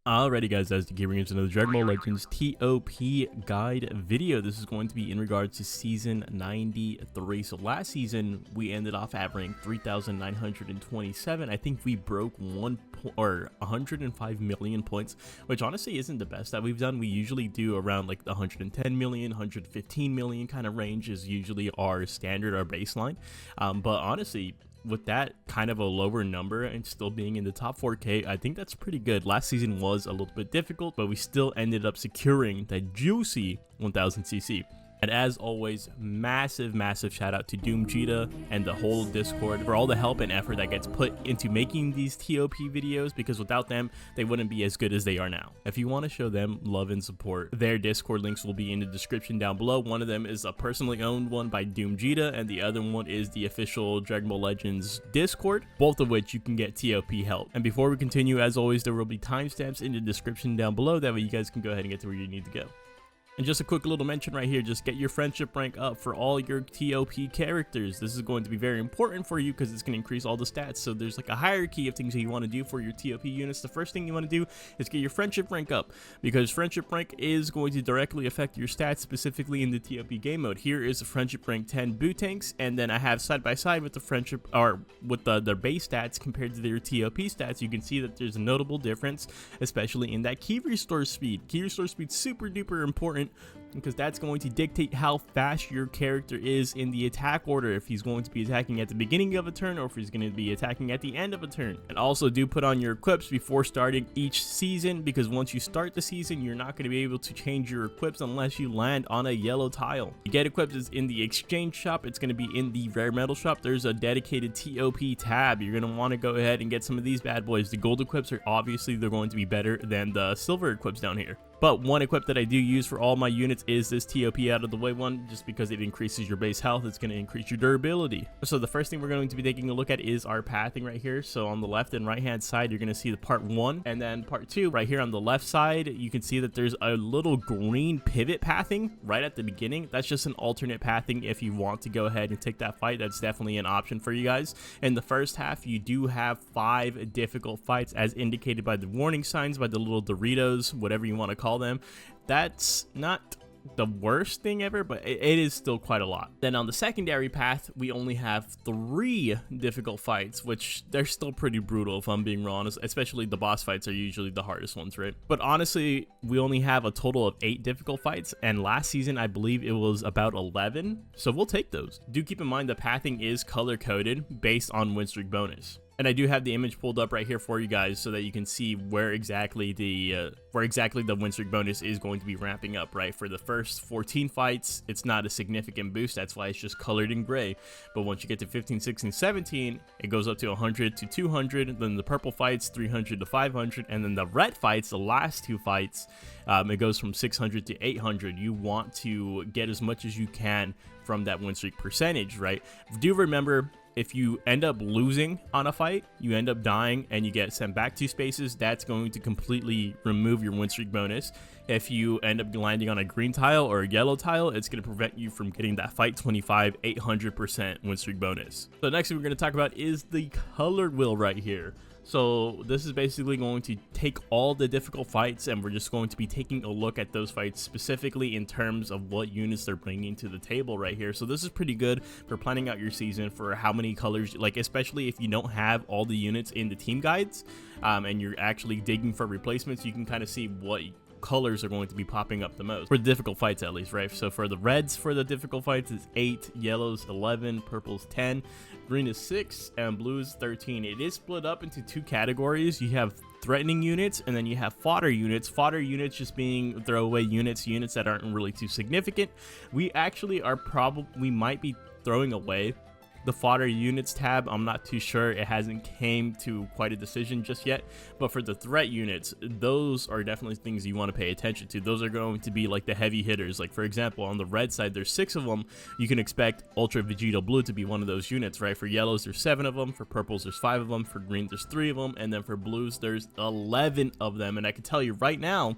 Alrighty guys, that's the Gearing into another Dragon Ball Legends TOP guide video. This is going to be in regards to season 93. So last season we ended off at rank 3,927. I think we broke 105 million points, which honestly isn't the best that we've done. We usually do around like the 110 million, 115 million kind of range is usually our standard, our baseline. But honestly, with that kind of a lower number and still being in the top 4K, I think that's pretty good. Last season was a little bit difficult, but we still ended up securing that juicy 1000cc. And as always, massive shout out to doomgeta and the whole Discord for all the help and effort that gets put into making these TOP videos, because without them, they wouldn't be as good as they are now. If you want to show them love and support, their Discord links will be in the description down below. One of them is a personally owned one by doomgeta, and the other one is the official Dragon Ball Legends Discord, both of which you can get TOP help. And before we continue, as always, there will be timestamps in the description down below. That way you guys can go ahead and get to where you need to go. And just a quick little mention right here, just get your friendship rank up for all your TOP characters. This is going to be very important for you because it's going to increase all the stats. So there's like a hierarchy of things that you want to do for your TOP units. The first thing you want to do is get your friendship rank up, because friendship rank is going to directly affect your stats, specifically in the TOP game mode. Here is the friendship rank 10 boot tanks, and then I have side by side with the friendship, or with their base stats compared to their TOP stats. You can see that there's a notable difference, especially in that key restore speed. Key restore speed super duper important, because that's going to dictate how fast your character is in the attack order, if he's going to be attacking at the beginning of a turn or if he's going to be attacking at the end of a turn. And also do put on your equips before starting each season, because once you start the season, you're not going to be able to change your equips unless you land on a yellow tile. You get equips is in the exchange shop. It's going to be in the rare metal shop. There's a dedicated TOP tab. You're going to want to go ahead and get some of these bad boys. The gold equips are obviously, they're going to be better than the silver equips down here. But one equip that I do use for all my units is this TOP out of the way one, just because it increases your base health. It's going to increase your durability. So the first thing we're going to be taking a look at is our pathing right here. So on the left and right hand side, you're going to see the part 1, and then part 2 right here on the left side. You can see that there's a little green pivot pathing right at the beginning. That's just an alternate pathing. If you want to go ahead and take that fight, that's definitely an option for you guys. In the first half, you do have 5 difficult fights as indicated by the warning signs, by the little Doritos, whatever you want to call them. That's not the worst thing ever, but it is still quite a lot. Then on the secondary path, we only have 3 difficult fights, which they're still pretty brutal if I'm being honest. Especially the boss fights are usually the hardest ones, right? But honestly, we only have a total of 8 difficult fights, and last season I believe it was about 11, so we'll take those. Do keep in mind the pathing is color coded based on win streak bonus. And I do have the image pulled up right here for you guys so that you can see where exactly the win streak bonus is going to be ramping up, right? For the first 14 fights, it's not a significant boost. That's why it's just colored in gray. But once you get to 15, 16, 17, it goes up to 100 to 200. Then the purple fights, 300 to 500. And then the red fights, the last 2 fights, it goes from 600 to 800. You want to get as much as you can from that win streak percentage, right? Do remember, if you end up losing on a fight, you end up dying and you get sent back 2 spaces, that's going to completely remove your win streak bonus. If you end up landing on a green tile or a yellow tile, it's going to prevent you from getting that fight 25 800% win streak bonus. So next thing we're going to talk about is the colored wheel right here. So this is basically going to take all the difficult fights, and we're just going to be taking a look at those fights specifically in terms of what units they're bringing to the table right here. So this is pretty good for planning out your season, for how many colors, like especially if you don't have all the units in the team guides, and you're actually digging for replacements, you can kind of see what colors are going to be popping up the most for the difficult fights, at least, right? So for the reds, for the difficult fights is 8, yellows 11, purples 10, green is 6, and blue is 13. It is split up into 2 categories. You have threatening units, and then you have fodder units. Fodder units just being throwaway units that aren't really too significant. We actually we might be throwing away the fodder units tab. I'm not too sure. It hasn't came to quite a decision just yet. But for the threat units, those are definitely things you want to pay attention to. Those are going to be like the heavy hitters. Like for example, on the red side, there's 6 of them. You can expect Ultra Vegito Blue to be one of those units, right? For yellows, there's 7 of them. For purples, there's 5 of them. For green, there's 3 of them. And then for blues, there's 11 of them. And I can tell you right now,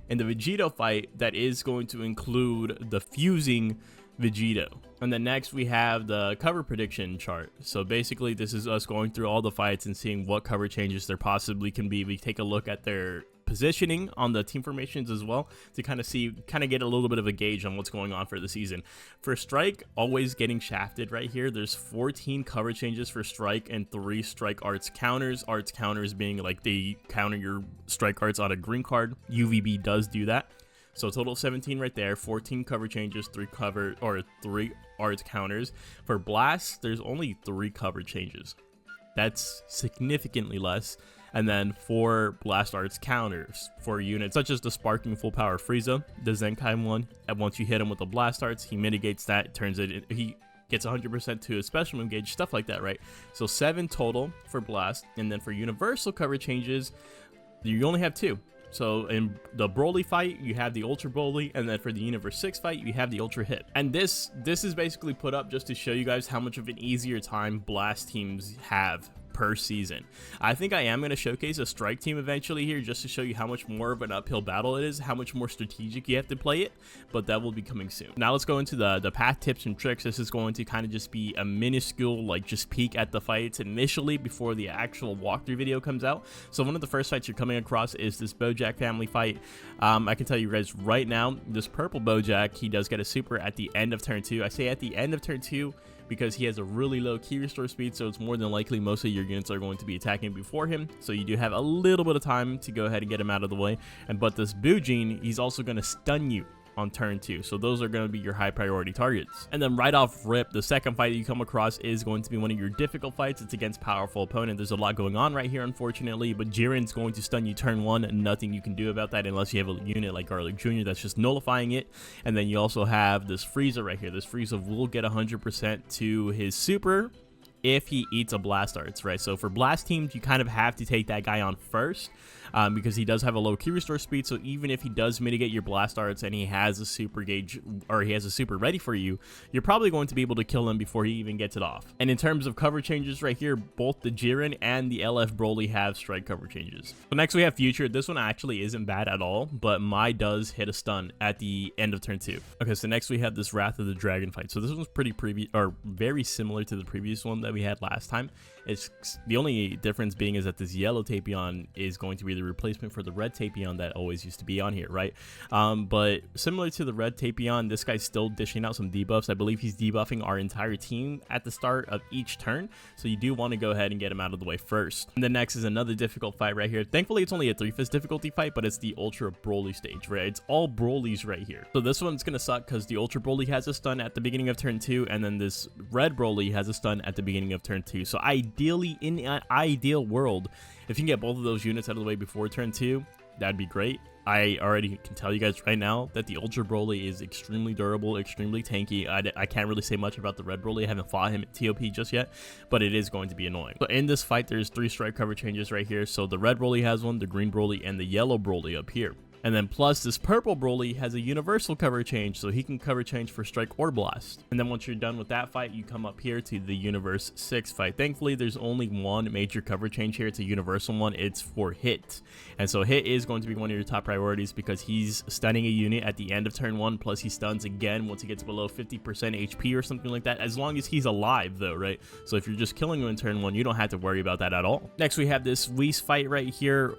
in the Vegito fight, that is going to include the fusing Vegito. And then next we have the cover prediction chart. So basically this is us going through all the fights and seeing what cover changes there possibly can be. We take a look at their positioning on the team formations as well to kind of get a little bit of a gauge on what's going on for the season. For Strike, always getting shafted right here. There's 14 cover changes for Strike and 3 Strike arts counters. Arts counters being like they counter your Strike arts on a green card. UVB does do that. So a total of 17 right there, 14 cover changes, 3 arts counters. For Blast, there's only 3 cover changes. That's significantly less. And then 4 Blast Arts counters for units such as the Sparking Full Power Frieza, the Zenkai one. And once you hit him with the Blast Arts, he mitigates that, he gets 100% to a special move gauge, stuff like that, right? So 7 total for Blast. And then for universal cover changes, you only have 2. So in the Broly fight, you have the Ultra Broly, and then for the Universe 6 fight, you have the Ultra Hit. And this is basically put up just to show you guys how much of an easier time Blast teams have per season. I think I am going to showcase a Strike team eventually here just to show you how much more of an uphill battle it is, how much more strategic you have to play it, but that will be coming soon. Now let's go into the path tips and tricks. This is going to kind of just be a minuscule, like just peek at the fights initially before the actual walkthrough video comes out. So one of the first fights you're coming across is this Bojack family fight. I can tell you guys right now, this purple Bojack, he does get a super at the end of turn 2. I say at the end of turn 2 because he has a really low key restore speed, so it's more than likely most of your units are going to be attacking before him, so you do have a little bit of time to go ahead and get him out of the way. But this Bujin, he's also going to stun you on turn 2, so those are going to be your high priority targets. And then right off rip, the second fight that you come across is going to be one of your difficult fights. It's against powerful opponent. There's a lot going on right here, unfortunately, but Jiren's going to stun you turn 1, and nothing you can do about that unless you have a unit like Garlic Jr. that's just nullifying it. And then you also have this Frieza right here. This Frieza will get 100% to his super if he eats a Blast Arts, right? So for Blast teams, you kind of have to take that guy on first because he does have a low key restore speed. So even if he does mitigate your Blast Arts and he has a super gauge, or he has a super ready for you, you're probably going to be able to kill him before he even gets it off. And in terms of cover changes right here, both the Jiren and the LF Broly have Strike cover changes. So next we have Future. This one actually isn't bad at all, but Mai does hit a stun at the end of turn 2. Okay, so next we have this Wrath of the Dragon fight. So this one's very similar to the previous one that we had last time. It's the only difference being is that this yellow Tapion is going to be the replacement for the red Tapion that always used to be on here, right? But similar to the red Tapion, this guy's still dishing out some debuffs. I believe he's debuffing our entire team at the start of each turn, so you do want to go ahead and get him out of the way first. And the next is another difficult fight right here. Thankfully, it's only a 3-fist difficulty fight, but it's the Ultra Broly stage, right? It's all Brolys right here. So this one's gonna suck because the Ultra Broly has a stun at the beginning of turn 2, and then this red Broly has a stun at the beginning of turn 2. So ideally, in an ideal world, if you can get both of those units out of the way before turn 2, that'd be great. I already can tell you guys right now that the Ultra Broly is extremely durable, extremely tanky. I can't really say much about the Red Broly. I haven't fought him at ToP just yet, but it is going to be annoying. So in this fight, there's 3 strike cover changes right here. So the Red Broly has one, the Green Broly, and the Yellow Broly up here. And then plus this purple Broly has a universal cover change, so he can cover change for Strike or Blast. And then once you're done with that fight, you come up here to the Universe 6 fight. Thankfully, there's only one major cover change here. It's a universal one. It's for Hit. And so Hit is going to be one of your top priorities because he's stunning a unit at the end of turn 1, plus he stuns again once he gets below 50% HP or something like that, as long as he's alive though, right? So if you're just killing him in turn 1, you don't have to worry about that at all. Next, we have this Whis fight right here.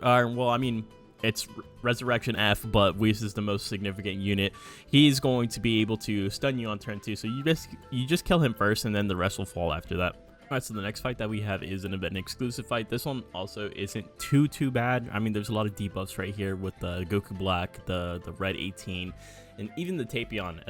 It's Resurrection F, but Whis is the most significant unit. He's going to be able to stun you on turn 2, so you just kill him first, and then the rest will fall after that. Alright, so the next fight that we have is an event exclusive fight. This one also isn't too bad. I mean, there's a lot of debuffs right here with the Goku Black, the Red 18, and even the Tapion,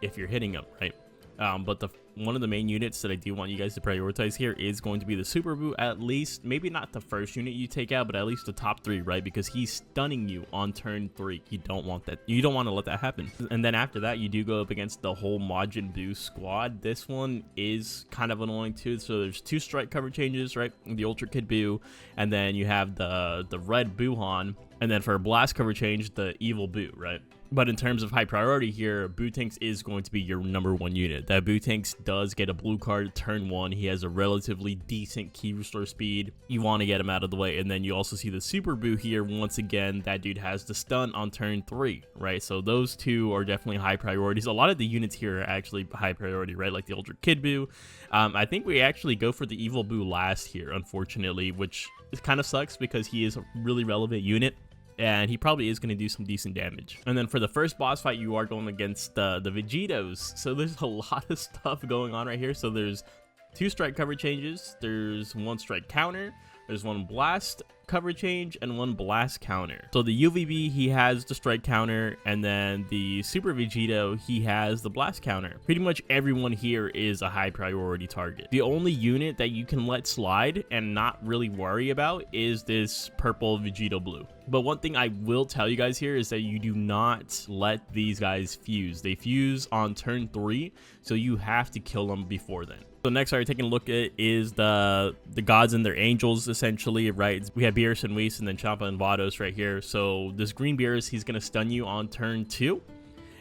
if you're hitting him, right? But one of the main units that I do want you guys to prioritize here is going to be the Super Buu, at least. Maybe not the first unit you take out, but at least the top 3, right? Because he's stunning you on turn 3. You don't want that. You don't want to let that happen. And then after that, you do go up against the whole Majin Buu squad. This one is kind of annoying too. So there's 2 strike cover changes, right? The Ultra Kid Buu, and then you have the Red Buuhan, and then for a blast cover change, the Evil Buu, right? But in terms of high priority here, Bootanks is going to be your #1 unit. That Bootanks does get a blue card turn 1. He has a relatively decent key restore speed. You want to get him out of the way. And then you also see the Super Buu here. Once again, that dude has the stun on turn 3, right? So those 2 are definitely high priorities. A lot of the units here are actually high priority, right? Like the Ultra Kid Buu. I think we actually go for the Evil Buu last here, unfortunately, which kind of sucks because he is a really relevant unit. and he probably is going to do some decent damage. And then for the first boss fight, you are going against the Vegitos. So there's a lot of stuff going on right here. So there's 2 strike cover changes, there's 1 strike counter, there's 1 blast cover change, and 1 blast counter. So the UVB, he has the strike counter, and then the Super Vegito, he has the blast counter. Pretty much everyone here is a high priority target. The only unit that you can let slide and not really worry about is this purple Vegito blue. But one thing I will tell you guys here is that you do not let these guys fuse. They fuse on turn 3, so you have to kill them before then. So next, we're taking a look at is the gods and their angels, essentially, right? We have Beerus and Whis, and then Champa and Vados right here. So this green Beerus, he's going to stun you on turn 2.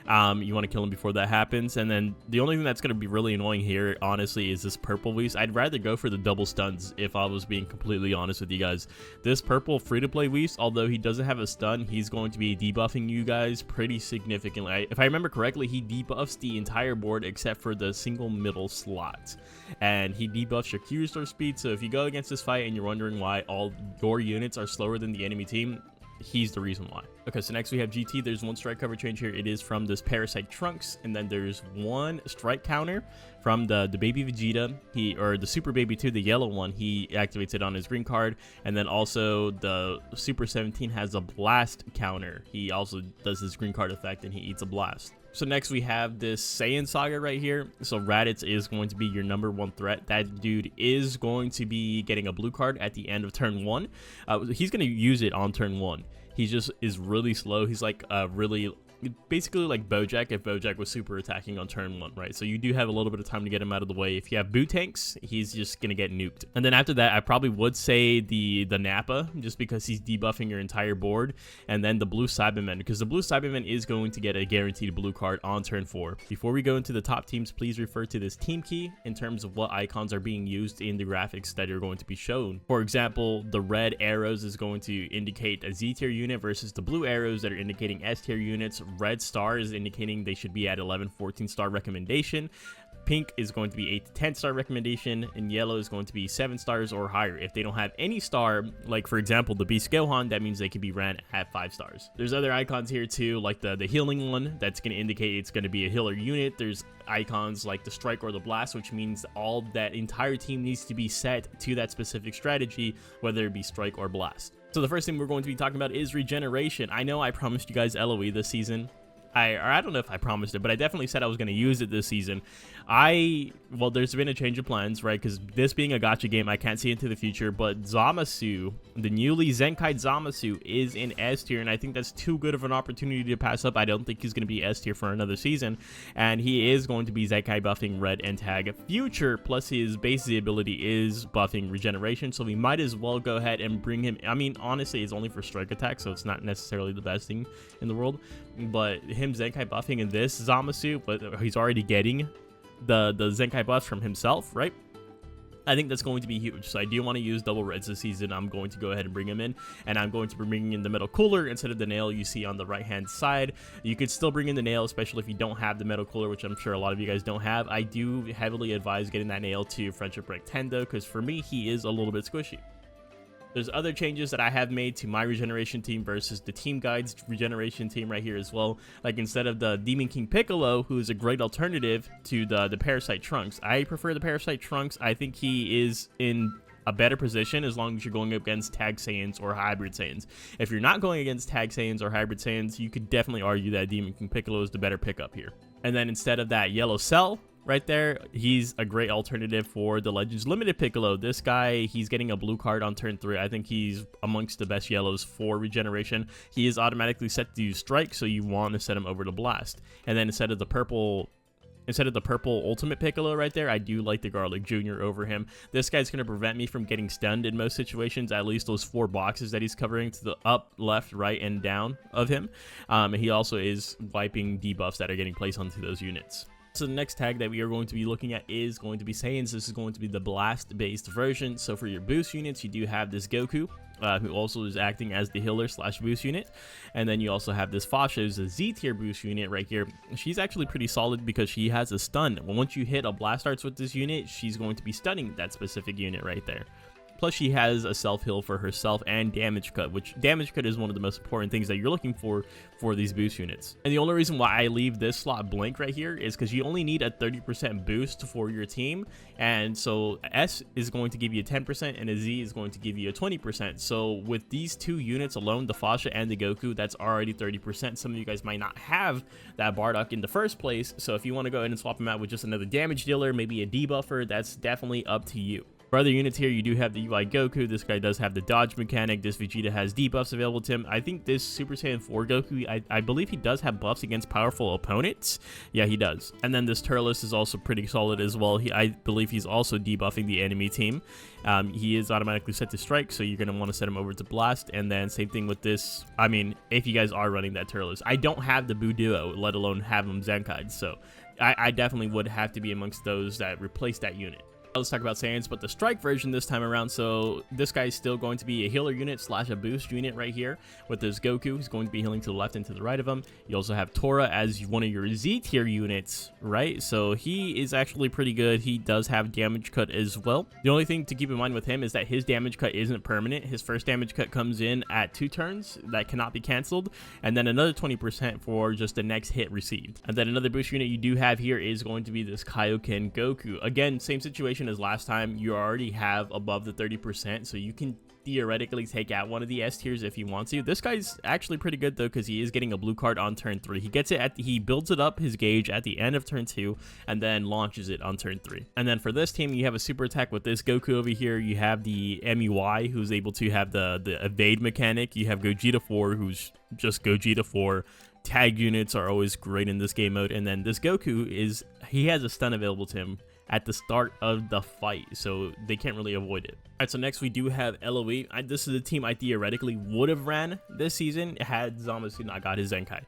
You want to kill him before that happens. And then the only thing that's going to be really annoying here, honestly, is this purple Whis. I'd rather go for the double stuns if I was being completely honest with you guys. This purple free-to-play Whis, although he doesn't have a stun, he's going to be debuffing you guys pretty significantly. If I remember correctly, he debuffs the entire board except for the single middle slot. And he debuffs your Q restore speed. So if you go against this fight and you're wondering why all your units are slower than the enemy team, he's the reason why. Okay, so next we have GT. There's 1 strike cover change here. It is from this Parasite Trunks, and then there's 1 strike counter from the baby Vegeta, or the Super Baby 2, the yellow one. He activates it on his green card, and then also the Super 17 has a blast counter. He also does his green card effect, and he eats a blast. So next we have this Saiyan Saga right here. So Raditz is going to be your #1 threat. That dude is going to be getting a blue card at the end of turn 1. He's going to use it on turn 1. He just is really slow. He's like really basically like Bojack if Bojack was super attacking on turn 1, right? So you do have a little bit of time to get him out of the way. If you have boot tanks, he's just gonna get nuked. And then after that, I probably would say the Nappa, just because he's debuffing your entire board, and then the blue Cyberman, because the blue Cyberman is going to get a guaranteed blue card on turn 4. Before we go into the top teams, please refer to this team key in terms of what icons are being used in the graphics that are going to be shown. For example, the red arrows is going to indicate a Z tier unit versus the blue arrows that are indicating S tier units. Red star is indicating they should be at 11-14 star recommendation. Pink is going to be 8 to 10 star recommendation, and yellow is going to be 7 stars or higher. If they don't have any star, like for example the Beast Gohan, that means they could be ran at 5 stars. There's other icons here too, like the healing one, that's going to indicate it's going to be a healer unit. There's icons like the strike or the blast, which means all that entire team needs to be set to that specific strategy, whether it be strike or blast. So the first thing we're going to be talking about is regeneration. I know I promised you guys LOE this season. I don't know if I promised it, but I definitely said I was going to use it this season. Well, there's been a change of plans, right? Because this being a gacha game, I can't see into the future, but Zamasu, the newly Zenkai Zamasu, is in S tier, and I think that's too good of an opportunity to pass up. I don't think he's going to be S tier for another season, and he is going to be Zenkai buffing Red and Tag Future, plus his base ability is buffing regeneration, so we might as well go ahead and bring him. I mean, honestly, it's only for strike attack, so it's not necessarily the best thing in the world, but him Zenkai buffing in this Zamasu, but he's already getting the Zenkai buffs from himself, right? I think that's going to be huge. So I do want to use double reds this season. I'm going to go ahead and bring him in, and I'm going to be bringing in the metal cooler instead of the nail you see on the right hand side. You could still bring in the nail, especially if you don't have the metal cooler, which I'm sure a lot of you guys don't have. I do heavily advise getting that nail to Friendship Break Tendo, because for me he is a little bit squishy. There's other changes that I have made to my regeneration team versus the team guide's regeneration team right here as well. Like instead of the Demon King Piccolo, who is a great alternative to the Parasite Trunks, I prefer the Parasite Trunks. I think he is in a better position as long as you're going up against Tag Saiyans or Hybrid Saiyans. If you're not going against Tag Saiyans or Hybrid Saiyans, you could definitely argue that Demon King Piccolo is the better pickup here. And then instead of that yellow cell right there, he's a great alternative for the Legends Limited Piccolo. This guy, he's getting a blue card on turn 3. I think he's amongst the best yellows for regeneration. He is automatically set to use strike, so you want to set him over to blast. And then instead of the purple ultimate Piccolo right there, I do like the Garlic Jr. over him. This guy's going to prevent me from getting stunned in most situations, at least those 4 boxes that he's covering to the up, left, right, and down of him. He also is wiping debuffs that are getting placed onto those units. So the next tag that we are going to be looking at is going to be Saiyans. This is going to be the blast-based version. So for your boost units, you do have this Goku, who also is acting as the healer / boost unit. And then you also have this Fasha, who's a Z tier boost unit right here. She's actually pretty solid because she has a stun. Once you hit a blast arts with this unit, she's going to be stunning that specific unit right there. Plus she has a self heal for herself and damage cut, which damage cut is one of the most important things that you're looking for these boost units. And the only reason why I leave this slot blank right here is because you only need a 30% boost for your team, and so S is going to give you a 10% and a Z is going to give you a 20%. So with these two units alone, the Fasha and the Goku, that's already 30%. Some of you guys might not have that Bardock in the first place, so if you want to go ahead and swap him out with just another damage dealer, maybe a debuffer, that's definitely up to you. For other units here, you do have the UI Goku. This guy does have the dodge mechanic. This Vegeta has debuffs available to him. I think this Super Saiyan 4 Goku, I believe he does have buffs against powerful opponents. Yeah, he does. And then this Turles is also pretty solid as well. I believe he's also debuffing the enemy team. He is automatically set to strike, so you're going to want to set him over to blast. And then same thing with this. I mean, if you guys are running that Turles. I don't have the Buu Duo, let alone have him Zenkai'd, so I definitely would have to be amongst those that replace that unit. Let's talk about Saiyans, but the strike version this time around. So this guy is still going to be a healer unit slash a boost unit right here with this Goku. He's going to be healing to the left and to the right of him. You also have Tora as one of your Z tier units, right? So he is actually pretty good. He does have damage cut as well. The only thing to keep in mind with him is that his damage cut isn't permanent. His first damage cut comes in at 2 turns that cannot be canceled, and then another 20% for just the next hit received. And then another boost unit you do have here is going to be this Kaioken Goku. Again, same situation as last time. You already have above the 30%, so you can theoretically take out one of the S tiers if you want to. This guy's actually pretty good though, because he is getting a blue card on turn 3. He gets it he builds it up his gauge at the end of turn 2 and then launches it on turn 3. And then for this team, you have a super attack with this Goku over here. You have the MUI, who's able to have the evade mechanic. You have Vegito 4, who's just Vegito 4. Tag units are always great in this game mode. And then this Goku he has a stun available to him at the start of the fight, so they can't really avoid it. All right, so next we do have LOE. This is a team I theoretically would have ran this season had Zamasu not got his Zenkai.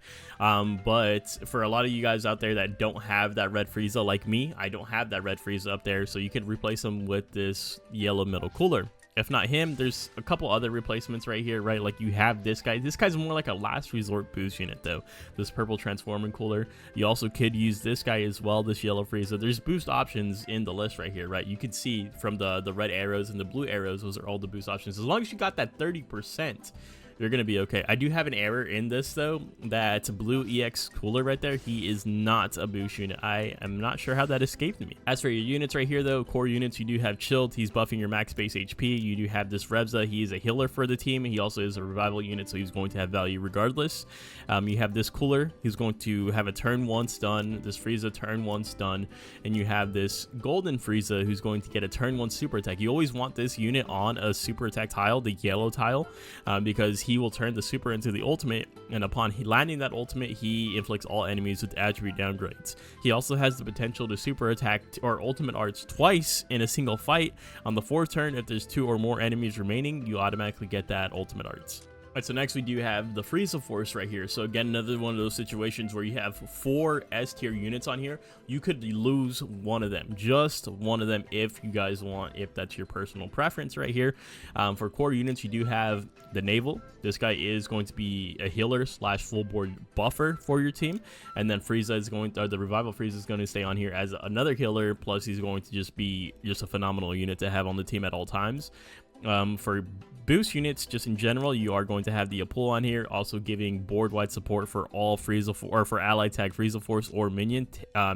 But for a lot of you guys out there that don't have that red Frieza like me, I don't have that red Frieza up there, so you could replace him with this yellow middle cooler. If not him, there's a couple other replacements right here, right? Like you have this guy. This guy's more like a last resort boost unit though. This purple transforming cooler. You also could use this guy as well, this yellow Frieza. There's boost options in the list right here, right? You can see from the red arrows and the blue arrows, those are all the boost options. As long as you got that 30%, you're gonna be okay. I do have an error in this though. That blue EX cooler right there, he is not a boost unit. I am not sure how that escaped me. As for your units right here though, core units, you do have Chilled. He's buffing your max base HP. You do have this Rebza. He is a healer for the team. He also is a revival unit, so he's going to have value regardless. You have this cooler. He's going to have a turn 1 stun. This Frieza turn 1 stun, and you have this golden Frieza who's going to get a turn 1 super attack. You always want this unit on a super attack tile, the yellow tile, because he will turn the super into the ultimate, and upon landing that ultimate, he inflicts all enemies with attribute downgrades. He also has the potential to super attack or ultimate arts twice in a single fight. On the 4th turn, if there's 2 or more enemies remaining, you automatically get that ultimate arts. Alright, so next we do have the Frieza Force right here. So again, another one of those situations where you have 4 S tier units on here. You could lose one of them, just one of them if you guys want, if that's your personal preference right here. For core units, you do have the Naval. This guy is going to be a healer slash full board buffer for your team. And then Frieza is going to, the Revival Frieza is going to stay on here as another healer. Plus he's going to just be a phenomenal unit to have on the team at all times. For boost units, just in general, you are going to have the Apul on here, also giving board-wide support for all Frieza or for allied tag Frieza Force or minion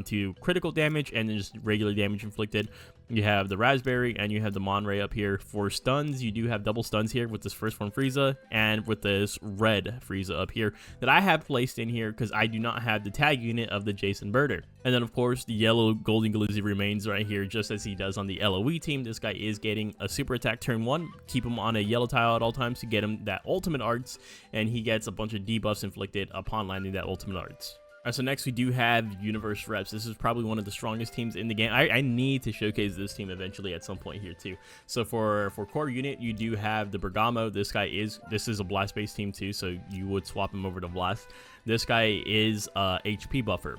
to critical damage and just regular damage inflicted. You have the Raspberry and you have the Monray up here. For stuns, you do have double stuns here with this first one Frieza and with this red Frieza up here that I have placed in here because I do not have the tag unit of the Jason Birder. And then of course the yellow Golden Glizzy remains right here just as he does on the LOE team. This guy is getting a super attack turn 1. Keep him on a yellow tile at all times to get him that ultimate arts, and he gets a bunch of debuffs inflicted upon landing that ultimate arts. Alright, so next we do have Universe Reps. This is probably one of the strongest teams in the game. I need to showcase this team eventually at some point here too. So for core unit, you do have the Bergamo. This is a blast based team too, so you would swap him over to blast. This guy is HP buffer.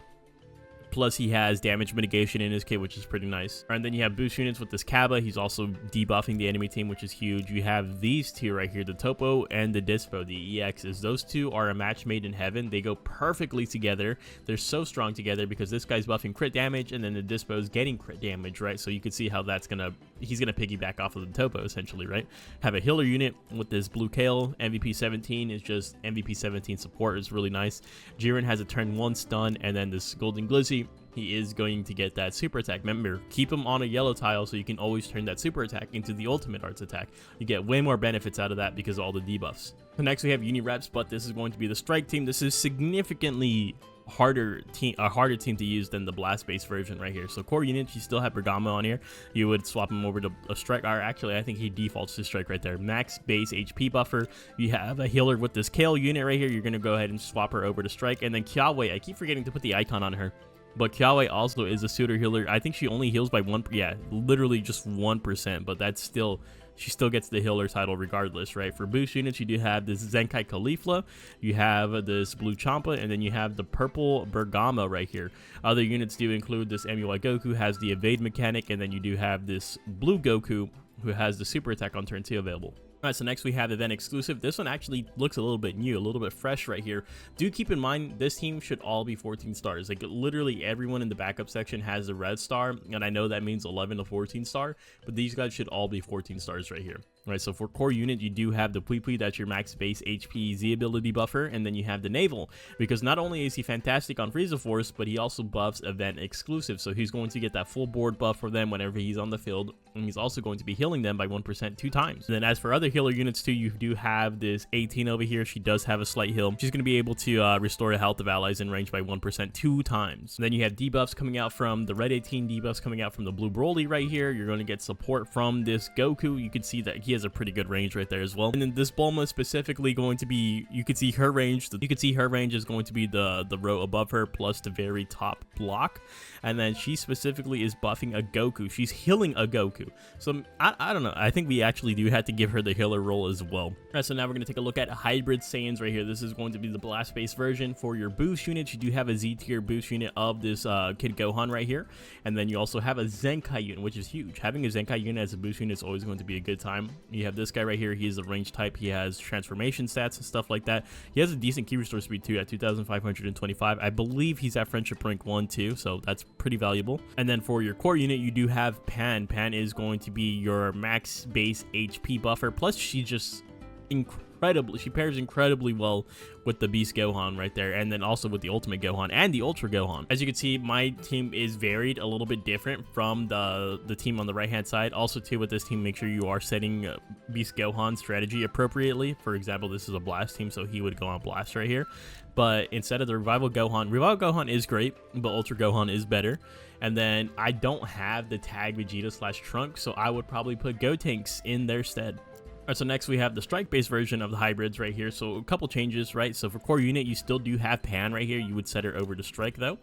Plus he has damage mitigation in his kit, which is pretty nice. And then you have boost units with this Kaba. He's also debuffing the enemy team, which is huge. You have these two right here, the Topo and the Dispo, the EXs. Those two are a match made in heaven. They go perfectly together. They're so strong together because this guy's buffing crit damage and then the Dispo is getting crit damage, right? So you can see how that's gonna he's going to piggyback off of the topo essentially, right? Have a healer unit with this blue Kale. MVP 17 is just MVP 17 support is really nice. Jiren has a turn 1 stun, and then this golden glizzy, he is going to get that super attack. Remember, keep him on a yellow tile so you can always turn that super attack into the ultimate arts attack. You get way more benefits out of that because of all the debuffs. So next we have Unireps, but this is going to be the strike team. This is significantly harder team to use than the blast based version right here. So core units, you still have Bergamo on here. You would swap him over to a strike, or actually I think he defaults to strike right there. Max base HP buffer. You have a healer with this Kale unit right here. You're going to go ahead and swap her over to strike. And then Kiawe, I keep forgetting to put the icon on her, but Kiawe also is a suitor healer. I think she only heals by literally just 1%, but that's still, she still gets the healer title regardless, right? For boost units, you do have this Zenkai Caulifla, you have this blue Champa, and then you have the purple Bergamo right here. Other units do include this MUI Goku, has the evade mechanic, and then you do have this blue Goku who has the super attack on turn 2 available. Alright, so next we have event exclusive. This one actually looks a little bit new, a little bit fresh right here. Do keep in mind, this team should all be 14 stars. Like, literally everyone in the backup section has a red star, and I know that means 11 to 14 star, but these guys should all be 14 stars right here. Right, so for core unit, you do have the Pui, that's your max base HP Z ability buffer, and then you have the Naval, because not only is he fantastic on Frieza Force, but he also buffs event exclusive, so he's going to get that full board buff for them whenever he's on the field, and he's also going to be healing them by 1% 2 times. And then as for other healer units too, you do have this 18 over here. She does have a slight heal. She's going to be able to restore the health of allies in range by 1% 2 times. And then you have debuffs coming out from the red 18, debuffs coming out from the blue Broly right here. You're going to get support from this Goku. You can see that he has a pretty good range right there as well. And then this Bulma specifically going to be, you can see her range. You can see her range is going to be the row above her plus the very top block. And then she specifically is buffing a Goku. She's healing a Goku. So I don't know. I think we actually do have to give her the healer role as well. All right, so now we're going to take a look at hybrid Saiyans right here. This is going to be the blast based version. For your boost units, you do have a Z tier boost unit of this Kid Gohan right here. And then you also have a Zenkai unit, which is huge. Having a Zenkai unit as a boost unit is always going to be a good time. You have this guy right here. He is a range type. He has transformation stats and stuff like that. He has a decent key restore speed too at 2,525. I believe he's at friendship rank 1 too, so that's pretty valuable. And then for your core unit, you do have Pan. Pan is going to be your max base HP buffer, plus she just she pairs incredibly well with the Beast Gohan right there, and then also with the Ultimate Gohan and the Ultra Gohan. As you can see, my team is varied, a little bit different from the team on the right hand side. Also too, with this team, make sure you are setting Beast Gohan strategy appropriately. For example, this is a blast team, so he would go on blast right here, but instead of the Revival Gohan is great, but Ultra Gohan is better. And then I don't have the tag Vegito / Trunk, so I would probably put Gotenks in their stead. Alright, so next we have the strike-based version of the hybrids right here. So a couple changes, right? So for core unit, you still do have Pan right here. You would set her over to strike though.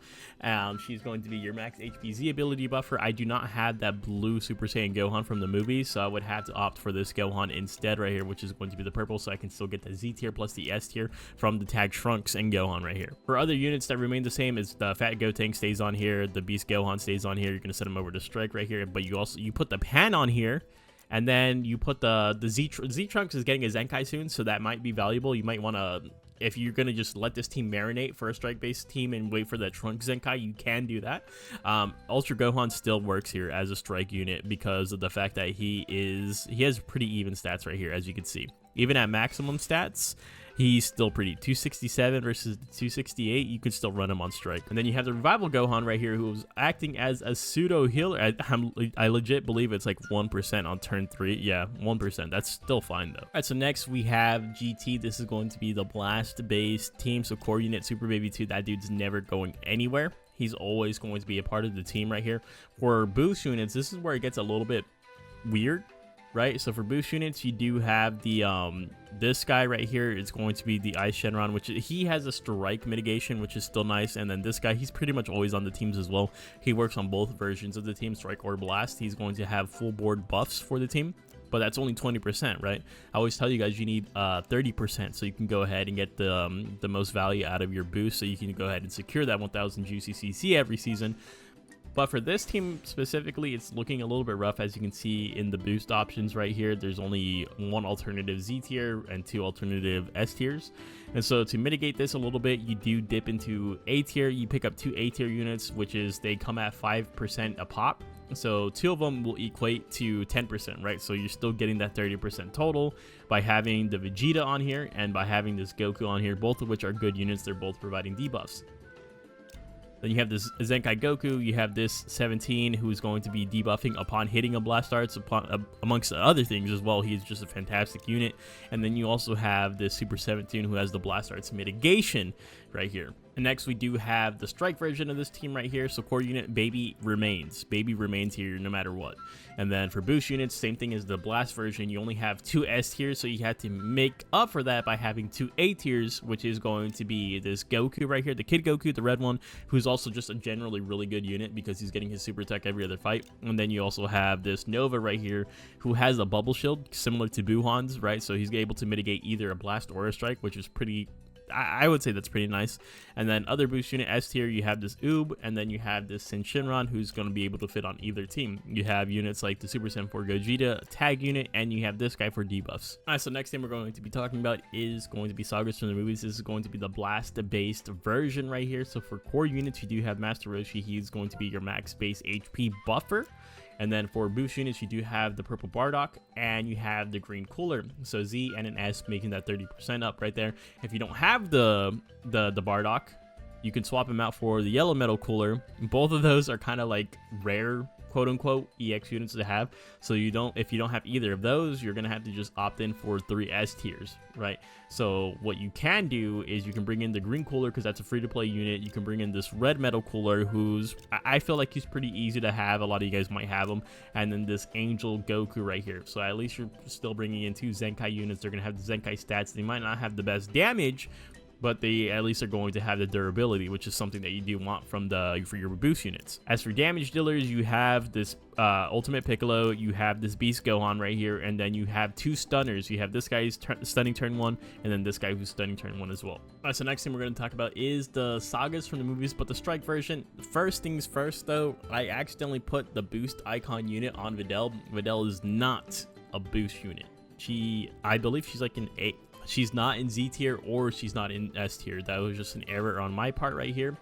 She's going to be your max HP Z ability buffer. I do not have that blue Super Saiyan Gohan from the movies, so I would have to opt for this Gohan instead right here, which is going to be the purple, so I can still get the Z tier plus the S tier from the tag Trunks and Gohan right here. For other units that remain the same, is the Fat Gotenk stays on here, the Beast Gohan stays on here. You're going to set him over to strike right here, but you put the Pan on here. And then you put the Z-Trunks is getting a Zenkai soon, so that might be valuable. You might want to, if you're going to just let this team marinate for a strike-based team and wait for that Trunks Zenkai, you can do that. Ultra Gohan still works here as a strike unit because of the fact that he has pretty even stats right here, as you can see. Even at maximum stats, he's still pretty 267 versus 268. You could still run him on strike. And then you have the Revival Gohan right here, who's acting as a pseudo healer. I legit believe it's like 1% on turn 3. Yeah, 1%. That's still fine though. All right, so next we have GT. This is going to be the blast based team. So core unit Super Baby 2, that dude's never going anywhere. He's always going to be a part of the team right here. For boost units, this is where it gets a little bit weird. Right, so for boost units, you do have the this guy right here is going to be the Ice Shenron, which he has a strike mitigation, which is still nice. And then this guy, he's pretty much always on the teams as well. He works on both versions of the team, strike or blast. He's going to have full board buffs for the team, but that's only 20%, right? I always tell you guys you need 30%, so you can go ahead and get the most value out of your boost, so you can go ahead and secure that 1000 juicy CC every season. But for this team specifically, it's looking a little bit rough. As you can see in the boost options right here, there's only one alternative Z tier and 2 alternative S tiers. And so to mitigate this a little bit, you do dip into A tier. You pick up 2 A tier units, which is they come at 5% a pop. So 2 of them will equate to 10%, right? So you're still getting that 30% total by having the Vegeta on here and by having this Goku on here, both of which are good units. They're both providing debuffs. Then you have this Zenkai Goku, you have this 17 who's going to be debuffing upon hitting a blast arts, amongst other things as well. He's just a fantastic unit. And then you also have this Super 17 who has the blast arts mitigation right here. And next we do have the strike version of this team right here. So core unit Baby remains here no matter what. And then for boost units, same thing as the blast version, you only have 2 S tiers, so you had to make up for that by having 2 A tiers, which is going to be this Goku right here, the Kid Goku, the red one, who's also just a generally really good unit because he's getting his super attack every other fight. And then you also have this Nova right here who has a bubble shield similar to Buhan's, right? So he's able to mitigate either a blast or a strike, which is pretty, I would say that's pretty nice. And then other boost unit S tier, you have this Oob, and then you have this Shinran who's going to be able to fit on either team. You have units like the Super Saiyan 4 Gogeta, a tag unit, and you have this guy for debuffs. Alright, so next thing we're going to be talking about is going to be Sagas from the movies. This is going to be the blast based version right here. So for core units, you do have Master Roshi. He's going to be your max base HP buffer. And then for boost units, you do have the purple Bardock and you have the green Cooler. So Z and an S making that 30% up right there. If you don't have the Bardock, you can swap him out for the yellow metal Cooler. Both of those are kind of like rare, quote unquote, EX units to have. So if you don't have either of those, you're gonna have to just opt in for 3 S tiers, right? So what you can do is you can bring in the green Cooler because that's a free to play unit. You can bring in this red metal Cooler who's, I feel like he's pretty easy to have. A lot of you guys might have him. And then this Angel Goku right here. So at least you're still bringing in 2 Zenkai units. They're gonna have the Zenkai stats. They might not have the best damage, but they at least are going to have the durability, which is something that you do want for your boost units. As for damage dealers, you have this Ultimate Piccolo, you have this Beast Gohan right here, and then you have 2 stunners. You have this guy who's stunning turn 1, and then this guy who's stunning turn 1 as well. Alright, so next thing we're going to talk about is the Sagas from the movies, but the strike version. First things first though, I accidentally put the boost icon unit on Videl. Videl is not a boost unit. I believe she's like an 8. She's not in Z tier or she's not in S tier. That was just an error on my part right here.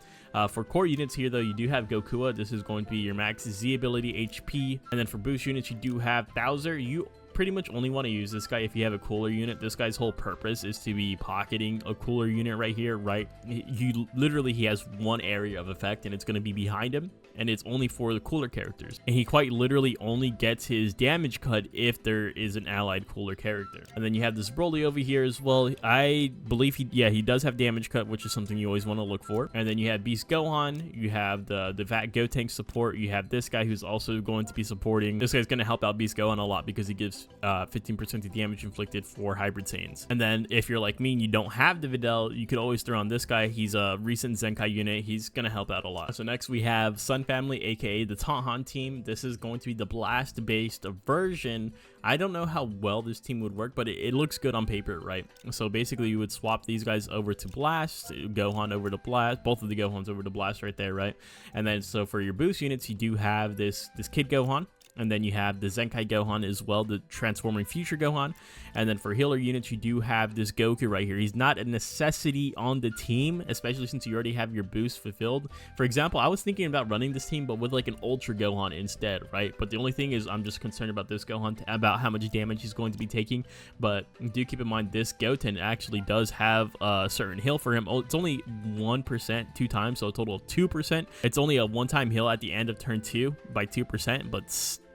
For core units here though, you do have Gokua. This is going to be your max Z ability HP. And then for boost units, you do have Bowser. You pretty much only want to use this guy if you have a cooler unit. This guy's whole purpose is to be pocketing a cooler unit right here, right? He has one area of effect and it's going to be behind him, and it's only for the cooler characters, and he quite literally only gets his damage cut if there is an allied cooler character. And then you have this Broly over here as well. I believe he does have damage cut, which is something you always want to look for. And then you have Beast Gohan, you have the Vat Gotenk support, you have this guy who's also going to be supporting. This guy's going to help out Beast Gohan a lot because he gives 15% of damage inflicted for Hybrid Saiyans. And then if you're like me and you don't have the Videl, you could always throw on this guy. He's a recent Zenkai unit. He's going to help out a lot. So next we have Sun Family, aka the Taunthan team. This is going to be the blast based version. I don't know how well this team would work, but it looks good on paper, right? So basically you would swap these guys over to blast, Gohan over to blast, both of the Gohans over to blast right there, right? And then so for your boost units, you do have this Kid Gohan. And then you have the Zenkai Gohan as well, the transforming future Gohan. And then for healer units, you do have this Goku right here. He's not a necessity on the team, especially since you already have your boost fulfilled. For example, I was thinking about running this team, but with like an Ultra Gohan instead, right? But the only thing is I'm just concerned about this Gohan, about how much damage he's going to be taking. But do keep in mind, this Goten actually does have a certain heal for him. It's only 1% 2 times, so a total of 2%. It's only a one-time heal at the end of turn 2 by 2%, but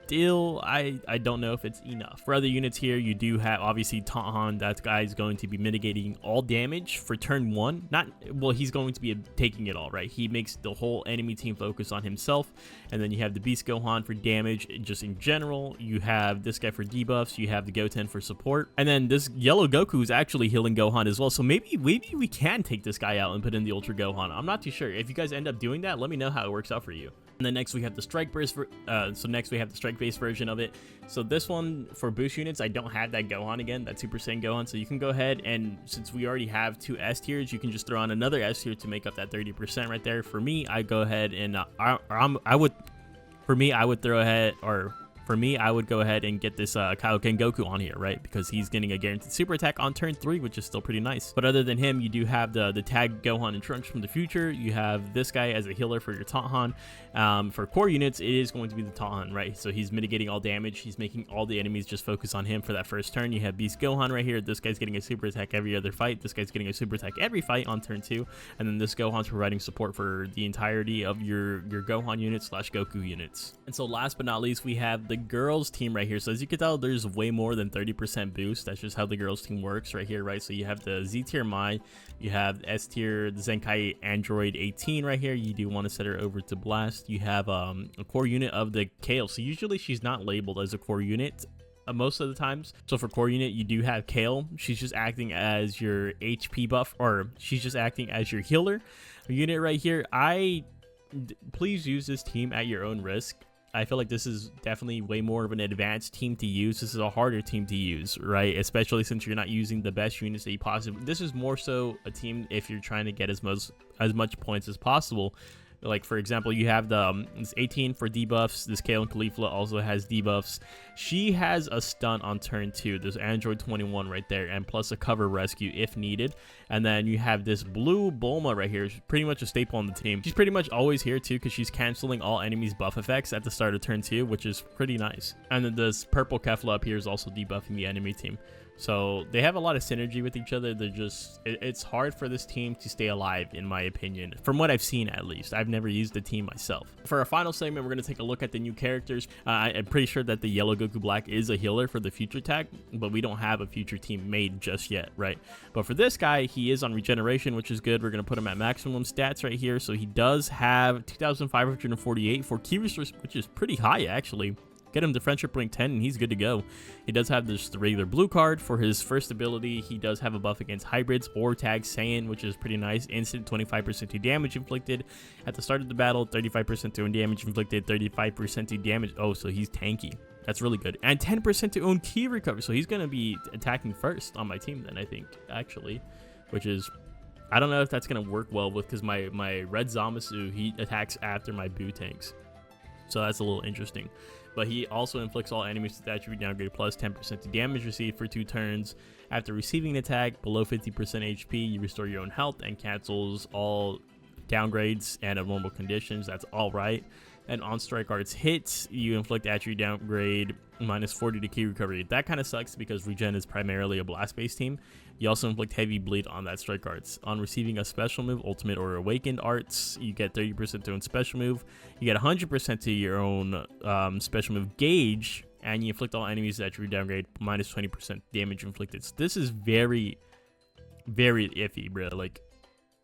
still, I don't know if it's enough. For other units here, you do have obviously Taunthan. That guy is going to be mitigating all damage for turn 1. He's going to be taking it all, right? He makes the whole enemy team focus on himself. And then you have the Beast Gohan for damage just in general. You have this guy for debuffs. You have the Goten for support. And then this yellow Goku is actually healing Gohan as well. So maybe we can take this guy out and put in the Ultra Gohan. I'm not too sure. If you guys end up doing that, let me know how it works out for you. And then next we have the strike burst based version of it. So this one for boost units, I don't have that Gohan again, that Super Saiyan Gohan. So you can go ahead and, since we already have 2 S tiers, you can just throw on another S tier to make up that 30% right there. For me, I go ahead and I would throw ahead, or for me, I would go ahead and get this Kaioken Goku on here, right? Because he's getting a guaranteed super attack on turn 3, which is still pretty nice. But other than him, you do have the tag Gohan and Trunks from the future. You have this guy as a healer for your Taunthan. For core units, it is going to be the Taunthan, right? So he's mitigating all damage. He's making all the enemies just focus on him for that first turn. You have Beast Gohan right here. This guy's getting a super attack every other fight. This guy's getting a super attack every fight on turn 2. And then this Gohan's providing support for the entirety of your Gohan units / Goku units. And so last but not least, we have the girls team right here. So as you can tell, there's way more than 30% boost. That's just how the girls team works right here, right? So you have the Z tier Mai, you have S tier the Zenkai Android 18 right here. You do want to set her over to Blast. You have a core unit of the Kale. So usually she's not labeled as a core unit most of the times. So for core unit, you do have Kale. She's just acting as your HP buff, or she's just acting as your healer unit right here. Please use this team at your own risk. I feel like this is definitely way more of an advanced team to use. This is a harder team to use, right? Especially since you're not using the best units that you possibly. This is more so a team if you're trying to get as much points as possible. Like, for example, you have the this 18 for debuffs. This Kale and Caulifla also has debuffs. She has a stun on turn 2. There's Android 21 right there, and plus a cover rescue if needed. And then you have this blue Bulma right here. She's pretty much a staple on the team. She's pretty much always here too, because she's canceling all enemies' buff effects at the start of turn 2, which is pretty nice. And then this purple Kefla up here is also debuffing the enemy team. So they have a lot of synergy with each other. They're just, it's hard for this team to stay alive, in my opinion, from what I've seen at least. I've never used the team myself. For our final segment, we're going to take a look at the new characters. I'm pretty sure that the yellow Goku Black is a healer for the future tag, but we don't have a future team made just yet, right? But for this guy, he is on regeneration, which is good. We're going to put him at maximum stats right here. So he does have 2,548 for key restores, which is pretty high actually. Get him to friendship rank 10 and he's good to go. He does have this regular blue card for his first ability. He does have a buff against hybrids or tag Saiyan, which is pretty nice. Instant 25% to damage inflicted at the start of the battle, 35% to own damage inflicted, 35% to damage. Oh, so he's tanky. That's really good. And 10% to own key recovery. So he's going to be attacking first on my team then, I think, actually, which is, I don't know if that's going to work well with, because my red Zamasu, he attacks after my Buu tanks. So that's a little interesting. But he also inflicts all enemies with attribute downgrade plus 10% to damage received for 2 turns. After receiving an attack below 50% HP, you restore your own health and cancels all downgrades and abnormal conditions. That's all right. And on strike arts hits, you inflict attribute downgrade minus 40 to key recovery. That kind of sucks because Regen is primarily a blast-based team. You also inflict heavy bleed on that strike arts. On receiving a special move, ultimate or awakened arts, you get 30% to own special move. You get 100% to your own special move gauge, and you inflict all enemies that attribute downgrade minus 20% damage inflicted. So this is very, very iffy, bro. Like,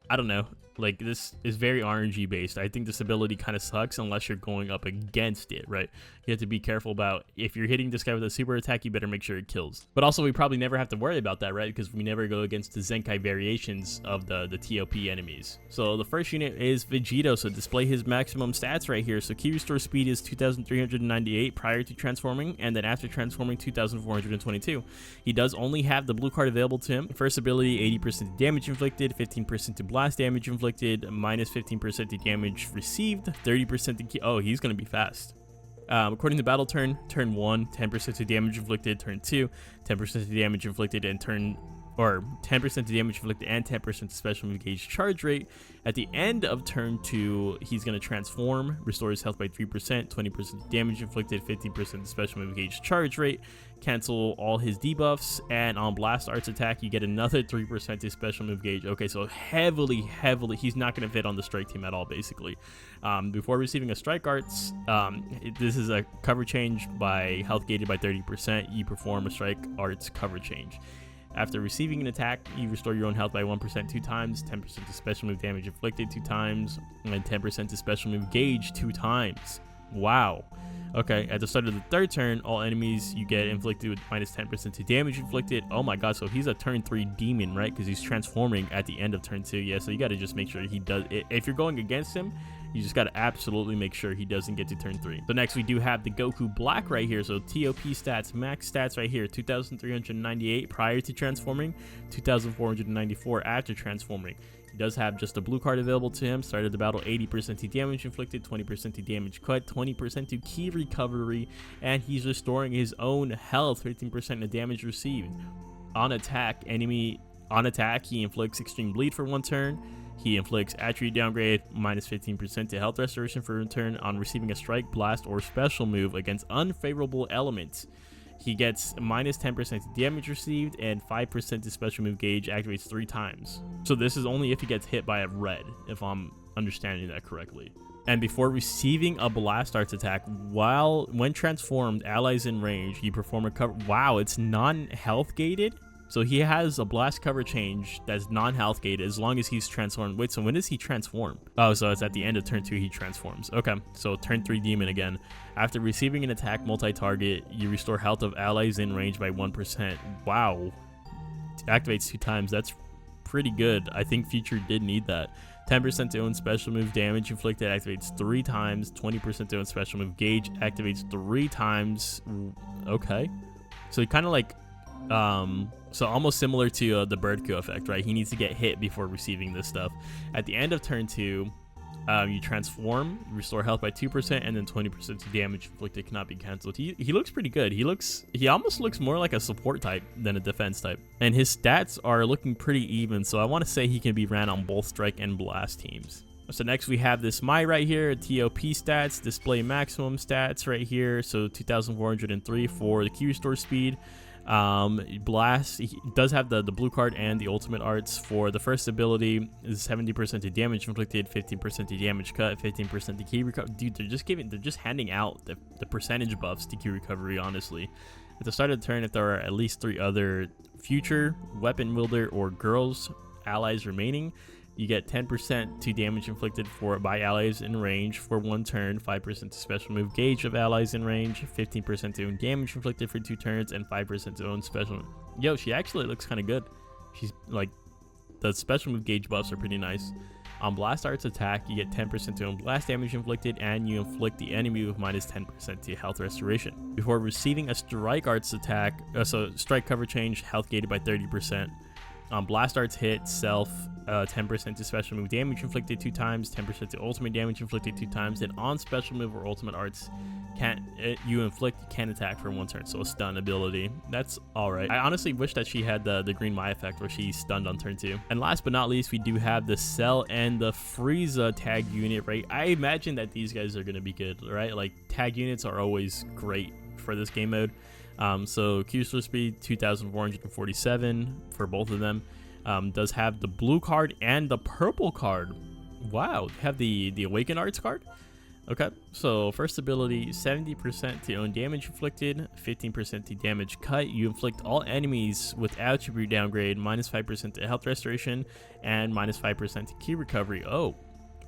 I don't know. Like, this is very RNG based. I think this ability kind of sucks unless you're going up against it, right? You have to be careful about, if you're hitting this guy with a super attack, you better make sure it kills. But also, we probably never have to worry about that, right? Because we never go against the Zenkai variations of the ToP enemies. So the first unit is Vegito. So display his maximum stats right here. So key restore speed is 2,398 prior to transforming, and then after transforming, 2,422. He does only have the blue card available to him. First ability, 80% damage inflicted, 15% to blast damage inflicted, minus 15% to damage received, 30% to key. Oh, he's going to be fast. According to battle turn 1, 10% to damage inflicted, turn 2, 10% to damage inflicted, and 10% to damage inflicted and 10% to special move gauge charge rate. At the end of turn 2, he's going to transform, restore his health by 3%, 20% to damage inflicted, 15% to special move gauge charge rate, cancel all his debuffs, and on blast arts attack, you get another 3% to special move gauge. Okay, so heavily, he's not going to fit on the strike team at all, basically. Before receiving a strike arts, this is a cover change by health gated by 30%. You perform a strike arts cover change. After receiving an attack, you restore your own health by 1% 2 times, 10% to special move damage inflicted 2 times, and 10% to special move gauge 2 times. Wow. Okay, at the start of the third turn, all enemies you get inflicted with minus 10% to damage inflicted. Oh my god, so he's a turn 3 demon, right? Because he's transforming at the end of turn 2. Yeah, so you got to just make sure he does. If you're going against him, you just got to absolutely make sure he doesn't get to turn 3. So next we do have the Goku Black right here. So ToP stats, max stats right here, 2,398 prior to transforming, 2,494 after transforming. He does have just a blue card available to him. Started the battle 80% to damage inflicted, 20% to damage cut, 20% to key recovery, and he's restoring his own health, 15% to damage received. On attack, he inflicts extreme bleed for 1 turn. He inflicts attribute downgrade, minus 15% to health restoration for 1 turn on receiving a strike, blast, or special move against unfavorable elements. He gets minus 10% to damage received and 5% to special move gauge, activates 3 times. So this is only if he gets hit by a red, if I'm understanding that correctly. And before receiving a blast arts attack, when transformed, allies in range, you perform a cover. Wow, it's non-health gated? So he has a blast cover change that's non-health gated as long as he's transformed. Wait, so when does he transform? Oh, so it's at the end of turn 2 he transforms. Okay, so turn 3 demon again. After receiving an attack multi-target, you restore health of allies in range by 1%. Wow. Activates 2 times. That's pretty good. I think Future did need that. 10% to own special move damage inflicted activates 3 times. 20% to own special move gauge activates 3 times. Okay. So he kind of like... so almost similar to the Birdco effect, right? He needs to get hit before receiving this stuff. At the end of turn 2, you transform, restore health by 2%, and then 20% to damage inflicted cannot be cancelled. He looks pretty good. He almost looks more like a support type than a defense type. And his stats are looking pretty even, so I want to say he can be ran on both strike and blast teams. So next we have this Mai right here, ToP stats, display maximum stats right here. So 2,403 for the key restore speed. Blast, he does have the blue card and the ultimate arts. For the first ability is 70% to damage inflicted, 15% to damage cut, 15% to key recovery. Dude, they're just handing out the percentage buffs to key recovery, honestly. At the start of the turn, if there are at least 3 other future weapon wielder or girls allies remaining, you get 10% to damage inflicted by allies in range for 1 turn, 5% to special move gauge of allies in range, 15% to own damage inflicted for 2 turns, and 5% to own special. Yo, she actually looks kind of good. She's like, the special move gauge buffs are pretty nice. On blast arts attack, you get 10% to own blast damage inflicted, and you inflict the enemy with minus 10% to health restoration. Before receiving a strike arts attack, so strike cover change, health gated by 30%. Blast arts hit self, 10% to special move damage inflicted 2 times, 10% to ultimate damage inflicted 2 times, and on special move or ultimate arts can attack for 1 turn. So a stun ability. That's alright. I honestly wish that she had the green Mai effect where she's stunned on turn 2. And last but not least, we do have the Cell and the Frieza tag unit, right? I imagine that these guys are going to be good, right? Like, tag units are always great for this game mode. So Q speed 2,447 for both of them. Does have the blue card and the purple card. Wow, have the Awaken Arts card. Okay, so first ability, 70% to own damage inflicted, 15% to damage cut. You inflict all enemies with attribute downgrade, minus 5% to health restoration, and minus 5% to key recovery. Oh,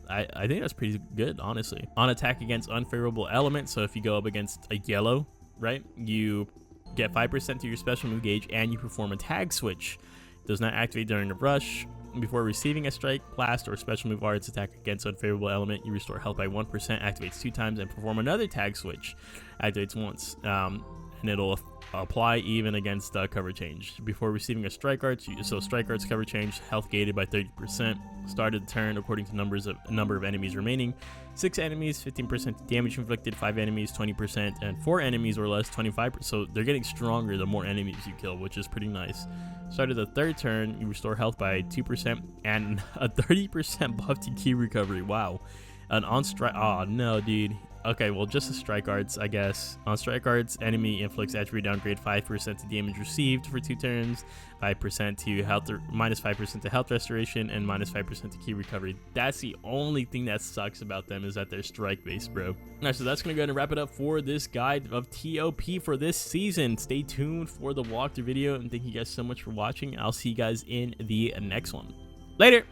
I think that's pretty good, honestly. On attack against unfavorable elements, so if you go up against a yellow, right, you get 5% to your special move gauge, and you perform a tag switch. Does not activate during a rush. Before receiving a strike, blast, or special move arts attack against unfavorable element, you restore health by 1%, activates 2 times, and perform another tag switch. Activates once, and it'll apply even against cover change. Before receiving a strike arts, so strike arts cover change, health gated by 30%. Started the turn according to number of enemies remaining. 6 enemies, 15% damage inflicted, 5 enemies, 20%, and 4 enemies or less, 25%. So they're getting stronger the more enemies you kill, which is pretty nice. Started the third turn, you restore health by 2% and a 30% buff to key recovery. Wow. And on strike, oh no, dude. Okay, well, just the strike arts, I guess. On strike arts, enemy inflicts attribute downgrade 5% to damage received for 2 turns, 5% to health, minus 5% to health restoration, and minus 5% to key recovery. That's the only thing that sucks about them, is that they're strike based, bro. Alright, so that's gonna go ahead and wrap it up for this guide of ToP for this season. Stay tuned for the walkthrough video, and thank you guys so much for watching. I'll see you guys in the next one. Later.